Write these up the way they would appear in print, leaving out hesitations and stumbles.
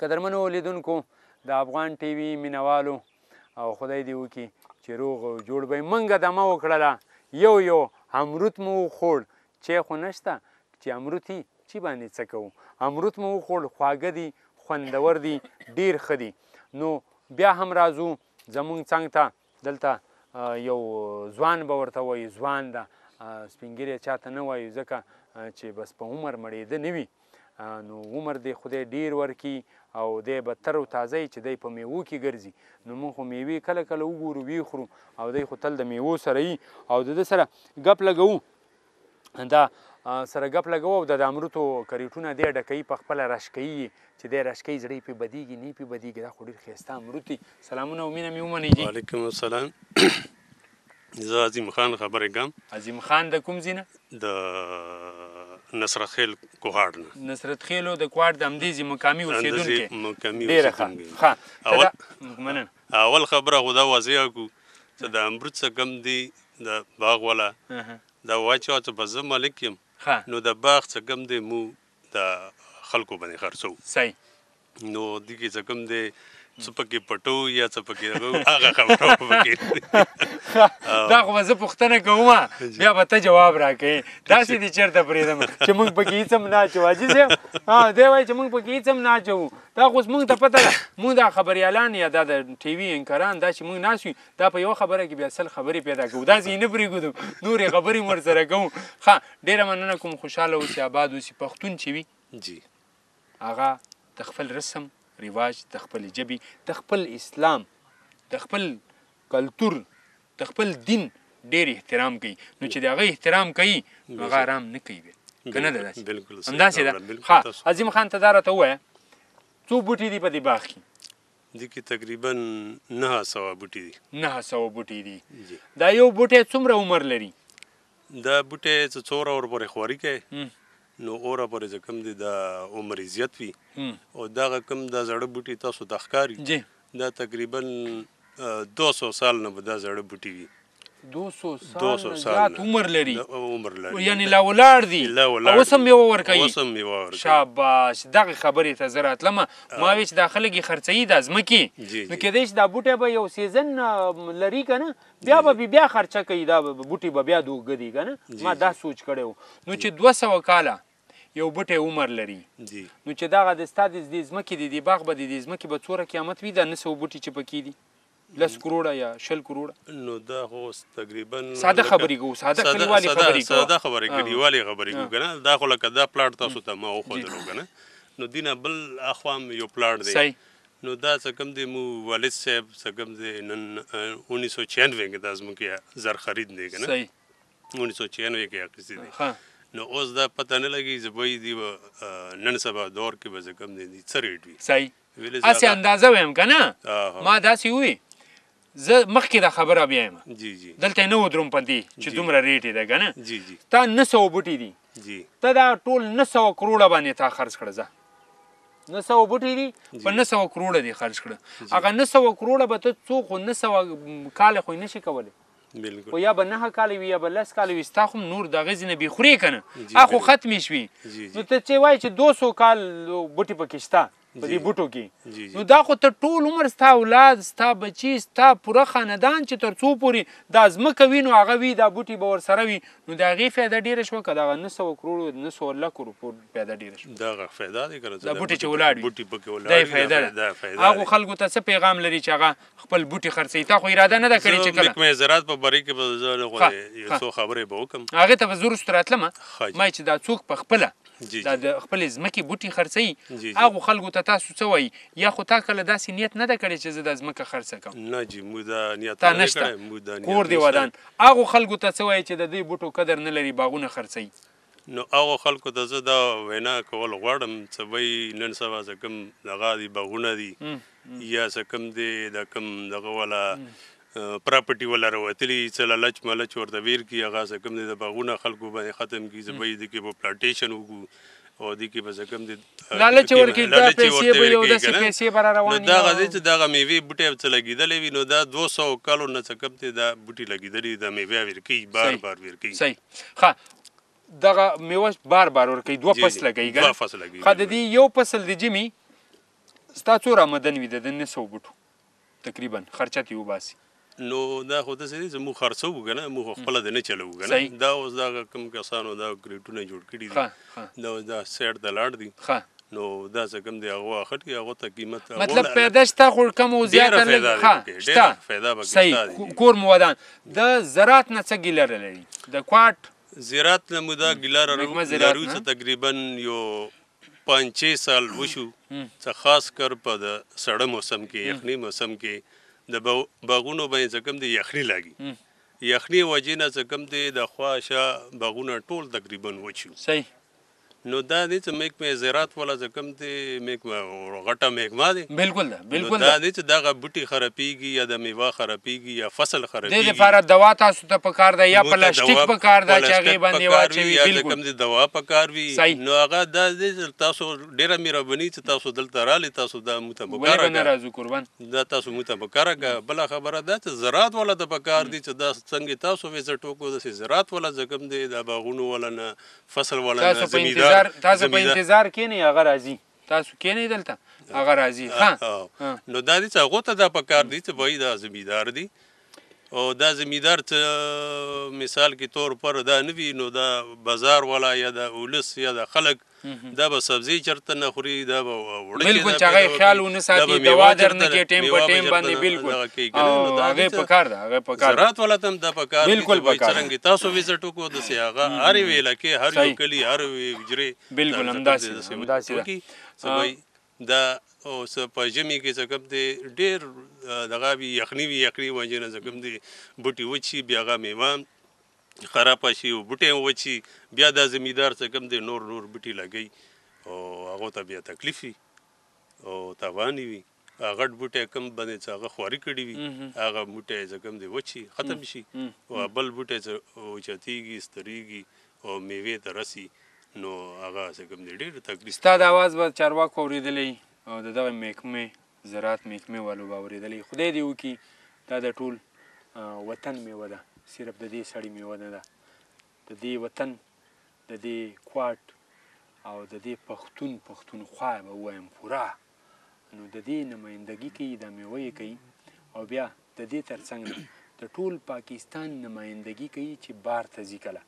قدرمنو لیدونکو د افغان ټي وي مینوالو او خدای دې وکړي چې روغ او جوړ به یې موږ دمه وکړله یو امروت مو وخوړ چې خو نشته چې امروت وي چې باندې څه کوو امروت مو وخوړ خواږه دي خوندور دي ډېر ښه دي نو بیا هم راځو زموږ څنګ ته دلته یو ځوان به ورته وایي ځوان ده سپین ږیری چاته نه وایو ځکه چې بس په عمر مړېده نه وي نو عمر دی خدای ډیر ورکي او دی به تر او تازه چې دی په میوو کې ګرځي نو موږ خو میوې کله کله وګورو ویې خورو او دی خو تل د میوو سره وي او د ده سره ګپ لګوو دا سره ګپ لګوو او د امروتو کریټونه دی ډکوي په خپله رش کوي چې دی رش کوي زړه یې پرې بدېږي نه یې پرې بدېږي دا خو ډېر ښایسته امروت دي سلامونه او مینه مې ومنئ جي وعلیکم السلام زه عظیم خان خبرې کوم عظیم خان د کوم ځای نه د نصرت خیل کوهاټ نه نصرت خیلو د کوهاټ د همدې ځای مقامي اوسېدونکی ډېره ښه مننه اول خبره خو دا واضحه کړو چې د امروت څه کم دي د باغ والا دا واچوه چې به زه مالک یم نو د باغ څه کم دی مو د خلکو باندې خرڅوو صحیح نو دې کې څه کم دی څه پکې پټو یا څه پکې هغه خبره پکې دا خو به زه پوښتنه کوم بیا به ته جواب راکوې داسې دې چېرته پرېږدم چې موږ پکې هېڅ هم نه اچوو حاجي صاحب دی وایي چې موږ پکې هېڅ هم نه اچوو دا خو اوس موږ ته پته ده موږ دا خبریالان یا دا د ټي وي انکران دا چې موږ ناست وي دا په یوه خبره کې بیا سل خبرې پیدا کوو داسې یې نه پرېږدو نورې خبرې هم ورسره کوو ښه ډېره مننه کوم خوشحاله اوسي آباد اوسي پښتون چې وي جی هغه د خپل رسم رواج د خپل ژبې د خپل اسلام د خپل کلتور د خپل دین ډېر احترام کوي نو چې د هغه احترام کوي نو هغه آرام نه کوي که نه ده داسې همداسې ده ښه عظیم خان ته دا راته ووایه څو بوټي دي په دې باغ کې دې کې تقریبا 900 بوټي دي 900 بوټي دي دا یو بوټی څومره عمر لري دا بوټی چې څومره ورپورې خواري کوي نو اوره پورې چې کوم دی د عمر زیات وي او دغه کوم د زړه بوټي تاسو ته ښکاري دا تقریبا 200 سال نه به دا زړه بوټي وي 200 سال زیات عمر لري یعنی لا ولاړ دي اوس هم میوه ورکوي شاباش دغه خبرې ته زه راتلم ما وی چې دا خلک یې خرڅوي دا ځمکې نو کیدای شي دا بوټی به یو سیزن لري که نه بیا به بیا خرچه کوي دا بوټي به بیا دوږه دي که نه ما دا سوچ کړی و نو چې 200 کاله یو بوټی عمر لري نو چې دغه د ستا د دې ځمکې د دې باغ به د دې ځمکې به څومره قیامت وي دا 900 بوټي چې پکې دي 10 کروړه یا 20 کروړه نو دا خو تقریبا ساده خبرې کوو ساده کلیوالي خبرې کوو ساده خبرې کلیوالي خبرې کوو که نه دا خو لکه دا پلاټ تاسو ته ما وښودلو که نه نو دینه بل اخوا هم یو پلاټ دی نو دا څه کوم دی مو والد صاحب څه کوم دی نن 1996 کې دا زموږ زر خرید دی که نه 1996 کې اخیستې دی نو اوس دا پته نه لګي چې وایي دی نن سبا دور کې به څه کوم دی څه ریټ وي صحیح هسې اندازه ویم که نه ما داسې ووي زه مخکې دا خبره بیا یم دلته نه ودروم په دې چې دومره ریټ یې ده که نه تا 900 بوټي دي ته دا ټول 900 کروړه باندې تا خرڅ کړه زه 900 بوټي دي په 900 کروړه دي خرڅ کړه هغه 900 کروړه به ته څو خو 900 کاله خو یې نشي کولی خو یا به 9 کاله وي یا به 10 کاله وي ستا خو هم نور د هغې ځینې بې خورې که نه هغه خو ختمې شوي نو ته چې وایې چې 200 کال بوټي پکې شته په دې بوټو کې نو دا خو ته ټول عمر ستا اولاد ستا بچي ستا پوره خاندان چې تر څو پورې دا ځمکه وي نو هغه وي دا بوټي به ورسره وي نو د هغې فایده ډېره شوه که دغه 900 کروړو 900 لکو روپو فایده ډېره شوه دغه فایده دی که دا بوټي چې ولاړ وي دا فایده ده هغو خلکو ته څه پیغام لري چې هغه خپل بوټي خرڅوي تا خو اراده نه ده کړې چې کله محکمې زراعت په باره کې به زه یو څو خبرې به وکړم هغې ته به زه وروسته راتلم ما چې دا څوک په خپله دا د خپلې ځمکې بوټي خرڅوي هغو خلکو ته تاسو څه وایي یا خو تا کله داسې نیت نه ده کړې چې زه دا ځمکه خرڅه کړم نه جی موږ دا نیت تا نشته کور دې ودان هغو خلکو ته څه وایي چې د دې بوټو قدر نه لري باغونه خرڅوي نو هغو خلکو ته زه دا وینا کول غواړم چې وایي نن سبا څه کوم دغه دي باغونه دي یا څه کوم دی د کوم دغه والا پراپرټي والا راوتلي څه لالچ مالچ ورته ویر کړي هغه څه کوم دی د باغونه خلکو باندې ختم کړي چې وایي دې کې به پلانټیشن وکړو او دې کې به څه کوم دی لالچ ورکړي دا پیسې به یو داسې پیسې به را روانې نو دغه دی چې دغه میوې بوټی څه لګېدلی وي نو دا 200 کالو نه څه کوم دی دا بوټي لګېدلي دا میوې ویر کوي بار بار ویر کوي صحیح ښه دغه میوه بار بار ورکوي 2 فصله کوي ښه د دې یو فصل د جمي ستا څو رامدن وي د 900 بوټو تقریبا خرچه ترې وباسي؟ نو دا خو داسې دی زموږ خرڅوو که نه موږ خپله د نه چلوو که نه دا اوس دغه کوم کسانو دا کرېټونه جوړ کړي دي دا اوس دا سایډ ته لاړ دي نو دا څه کوم دی هغه اخټ کړي هغو ته قیمت مطلب پیدا شته خو کم او زیاته ډېره فایده پکې صحیح کور مو ودان د زراعت نه څه ګیله لري د کوټ زراعت نه مو دا ګیله لرو چې تقریبا یو 5-6 سال وشو څه خاص کر په د سړه موسم کې یخني موسم کې د باغونو باندې څه کوم دی یخني لګي یخني وجې نه څه کوم دی د خواشه باغونه ټول تقریبا وچو صحیح نو دا دی چې محکمه زراعت والا څه کوم دی غټه محکمه دی بالکل ده بالکل دا دی چې دغه بوټي خرابېږي یا د میوه خرابېږي یا فصل خرابېږي دې لپاره دوا تاسو ته پکار ده یا پلاستیک پکار ده چې هغې باندې واچوي یا د کوم دی دوا پکار وي نو هغه دا دی چې تاسو ډېره مهرباني چې تاسو دلته رالې تاسو دا موږ ته پکاره ولې به نه راځو قربان دا تاسو موږ ته پکاره که بله خبره ده چې زراعت والا ته پکار دي چې دا څنګه تاسو وزټ وکړو داسې زراعت والا چې کوم دی د باغونو والا نه فصل والا نه زمیندار تاسو په انتظار کېنئ هغه راځي تاسو کېنئ دلته هغه راځي نو دا دي چې هغو ته دا پکار دي چې وایي دا زمیندار دي او دا زمیندار چې مثال کې طور پر دا نه وي نو دا بازار والا یا د ولس یا د خلک دا به سبزي چرته نه خوري دا به وړه بالکل چې هغه خیال ونه ساتي دوا درنه کې ټیم په ټیم باندې بالکل هغه پکار ده هغه پکار زراعت والا تم دا پکار بالکل پکار څنګه تاسو وزټ وکړو د هغه هر ویل کې هر یو کلی هر وجري بالکل همداسې دا اوس په ژمي کې څه کوم دی ډېر دغه وي یخني وجې نه څه کوم دی بوټي وچي بیا هغه میوه خرابه شي او بوټي وچي بیا دا زمیندار څه کوم دی نور بوټي لګوي او هغو ته بیا تکلیف وي او تاوان وي غټ بوټی کم باندې چې هغه خواري کړي وي هغه بوټی چې کوم دی وچي ختم شي او بل بوټی چې اوچتېږي سترېږي او میوې ته رسي نو هغه څه کوم دی ډېر تکلیف ستا د اواز به چارواکو اورېدلی او د دغه محکمې زراعت محکمې والو به اورېدلی خدای دې وکړي دا د ټول وطن میوه ده صرف د دې سړي میوه نه ده د دې وطن د دې کوټ او د دې پښتونخوا به ووایم پوره نو د دې نمایندګي کوي دا میوه یې کوي او بیا د دې تر څنګ د ټول پاکستان نمایندګي کوي چې بار ته ځي کله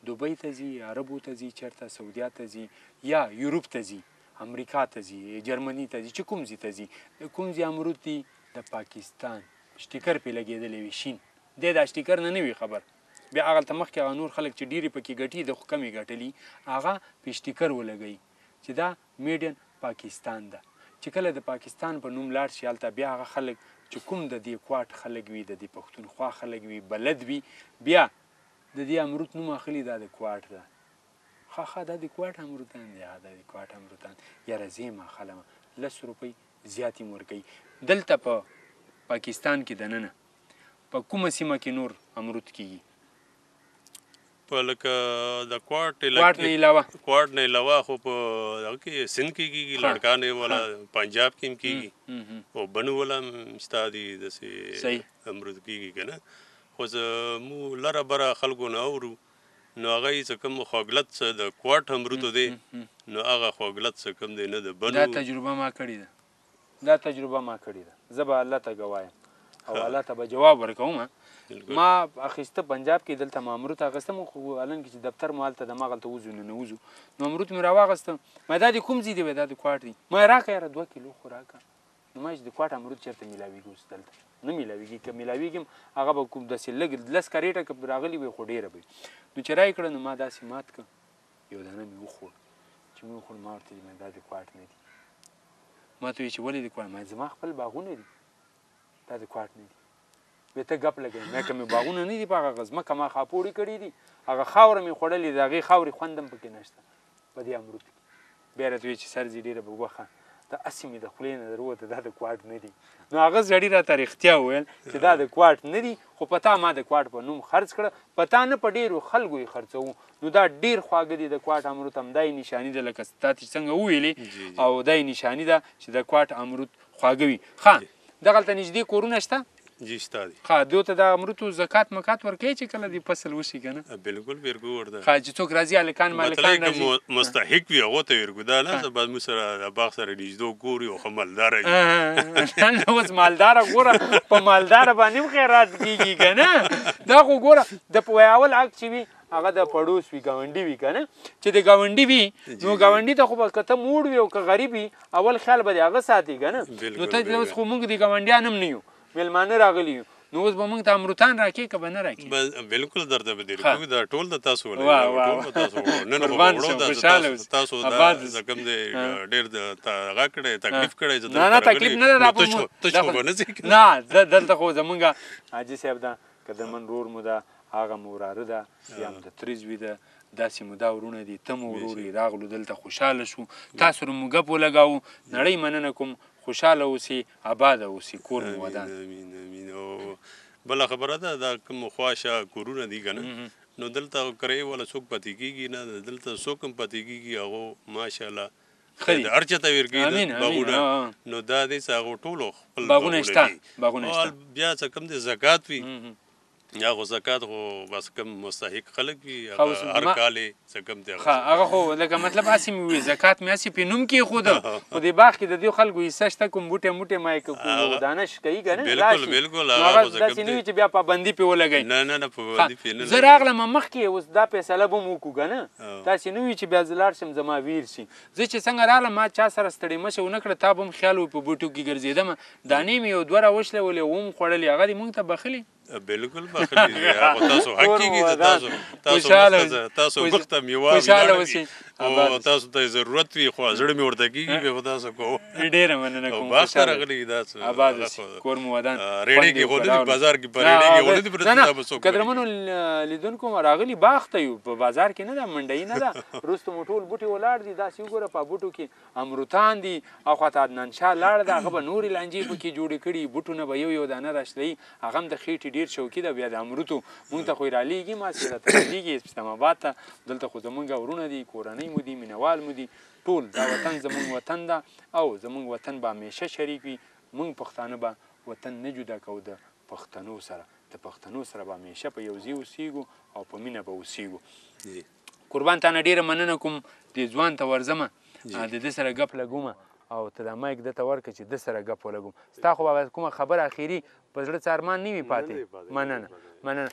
دوبۍ ته ځي عربو ته ځي چېرته سعودیا ته ځي یا یوروپ ته ځي امریکا ته ځي جرمني ته ځي چې کوم ځای ته ځي کوم ځای امرود دي د پاکستان شټیکر پې لګېدلی وي شین دی دا شټیکر نه وي خبر بیا هغلته مخکې هغه نور خلک چې ډېرې پکې ګټي د خو کمې ګټلي هغه پې شټیکر ولګوي چې دا میډین پاکستان ده چې کله د پاکستان په نوم لاړ شي هلته بیا هغه خلک چې کوم د دې کوټ خلک وي د دې پښتونخوا خلک وي بلد وي بیا د دې امرود نوم اخلي دا د کوټ ده ښه دا د کوټ امرودان دی دا د کوټ امرودان یاره زه یې ماخلمه 10 روپۍ زیات یې ورکوي دلته په پاکستان کې دننه په کومه سیمه کې نور امرود کېږي په لکه د کوټ نه علاوه خو په هغه کې سند کې کېږي لړکانې والا پنجاب کې هم کېږي او بنو والا هم شته دي داسې امرود کېږي که نه خو زه مو لره بره خلکو نه اورو نو هغه یې څه کوم خوږلت څه د کوټ امرودو دی نو هغه خوږلت څه کوم دی نه د بنو دا تجربه ما کړې ده زه به الله ته ګوایم او الله ته به جواب ورکوم ما اخیسته پنجاب کې دلته ما امرود اخیستم خو الان کې چې دفتر مو هلته د ما هلته وځو ننوځو نو امرود مې راواخیسته ما دا د کوم ځای دی دا د کوټ دی ما یې راکړه یاره 2 کیلو خو راکړه نو ما چې د کوټ امرود چېرته میلاویږي اوس دلته نه میلاویږي که میلاویږي هم هغه به کوم داسې لږ 10 کریټه که راغلي وي خو ډېره به نو چې رای کړه نو ما داسې مات کړه یو دانه مې وخوړ چې مې وخوړ ما ورته ویل دا د کوټ نه دي ما ته وایي چې ولې د کوټ ما زما خپل باغونه دي دا د کوټ نه دي وایي ته ګپ لګوې ما که مې باغونه نه دي په هغه ځمکه ما خاپوړې کړي دي هغه خاوره مې خوړلې د هغې خاورې خوند هم پکې نشته په دې امرود کې بیا راته وایي چې سر دې ډېره به وخه دا هسې مې د خولې نه دروته دا د کوټ نه دي نو هغه سړي راته رښتیا وویل چې دا د کوټ نه دي خو په تا ما د کوټ په نوم خرڅ کړه په تا نه په ډېرو خلکو یې خرڅوو نو دا ډېر خواږه دي د کوټ امرود هم دا یې نشاني ده لکه تا چې څنګه وویلې او دا یې نشاني ده چې د کوټ امرود خواږه وي ښه دغلته نږدې کورونه شته جی شته دي ښه دوی ته د امرتو زکات مکات ورکوي چې کله دې فصل وشي که نه بالکل ورکو ورته ښه چې څوک راځي هلکان مالکان راځي مستحق وي هغو ته ورکو دا نه بعد موږ سره د باغ سره نږدې کور وي او ښه مالداره وي اوس مالداره ګوره په مالداره باندې هم خیرات کېږي که نه دا خو ګوره د اول حق چې وي هغه د پړوس وي ګاونډي وي که نه چې د ګاونډي وي نو ګاونډي ته خو به که ته موړ وي او که غریب وي اول خیال به د هغه ساتي که نه نو ته اوس خو موږ د ګاونډیان هم نه یو میلمانه راغلي یو نو اوس به موږ ته امروتان راکړي که به نه راکړي بالکل درته به دې رکوي دا ټول د تاسو تاسو دا کوم دی ډېر هغه کړی تکلیف کړی نه تکلیف نه ده نه دلته خو زمونږ حاجي صاحب ده که د من رور مو ده هغه مو وراره ده یا هم د تریز وي ده داسې مو دا ورونه دي ته مو ورور یې راغلو دلته خوشحاله شو تاسو سره مو ګپ ولګاوو نړۍ مننه کوم خوشحاله اوسئ آباده اوسئ کور مو ودان بله خبره ده دا کوم خواشه کورونه دي که نه نو دلته کرایې والا څوک پاتې کېږي نه دلته څوک هم پاتې کېږي هغو ماشاءالله د هر چا ته ورکوي باغونه نو دا دی چې هغو ټولو خپل باغونه شته بیا څه کوم دی زکات وي یا خو زکات خو بس کم مستحق خلک وي هر کال یې څه کم دی هغه خو لکه مطلب هسې مې وي زکات مې هسې پې نوم کېښوده خو دې باغ کې د دې خلکو حصه شته کوم بوټی موټی ما یې کوم دانش کوي که نه بالکل داسې نه وي چې بیا پابندي پې ولګوي نه پابندي پې نه زه راغلم مخکې اوس دا فیصله به م وکړو که نه داسې نه وي چې بیا زه لاړ شم زما ویر شي زه چې څنګه راغلم ما چا سره ستړې مشه ونه کړه تا به هم خیال وي په بوټو کې ګرځېدم دانې مې یو دوه راوشلولې وم خوړلې هغه دې موږ ته بخلي بالکل بخلي تاسو حق کېږي تاسو وخت ته میوه او تاسو ته ضرورت وي خو زړه مې ورته کېږي بیا به تاسو کوو ډېره مننه کوم باغ ته راغلي دا آباد اوسئ کور مو ودان ریډۍ کې خو نه دي بازار کې په ریډۍ کې خو نه دي پرته قدرمنو لیدونکو راغلي باغ ته یو په بازار کې نه ده منډۍ نه ده وروسته مو ټول بوټي ولاړ دي داسې وګوره په بوټو کې امروتان دي او خواته عدنان شاه لاړ ده هغه به نورې لانجې پکې جوړې کړي بوټونه به یو دانه راشلوي هغه هم د خېټې ډېر شوقي ده بیا د امروتو مونږ ته خو یې رالیږي ماسې راته رالیږي اسلام آباد ته دلته خو زمونږ ورونه دي کورنۍ مو دي مینهوال مو دي ټول دا وطن زمونږ وطن ده او زمونږ وطن به همیشه شریک وي مونږ پښتانه به وطن نه جدا کوو د پښتنو سره د پښتنو سره به همیشه په یو ځای اوسیږو او په مینه به اوسیږو قربان تانه ډېره مننه کوم دې ځوان ته ورځمه د ده سره ګپ لګومه او ته دا مایک ده ته ورکړه چې ده سره ګپ ولګوم ستا خو به کومه خبره اخري په زړه څه ارمان نه وي پاتې مننه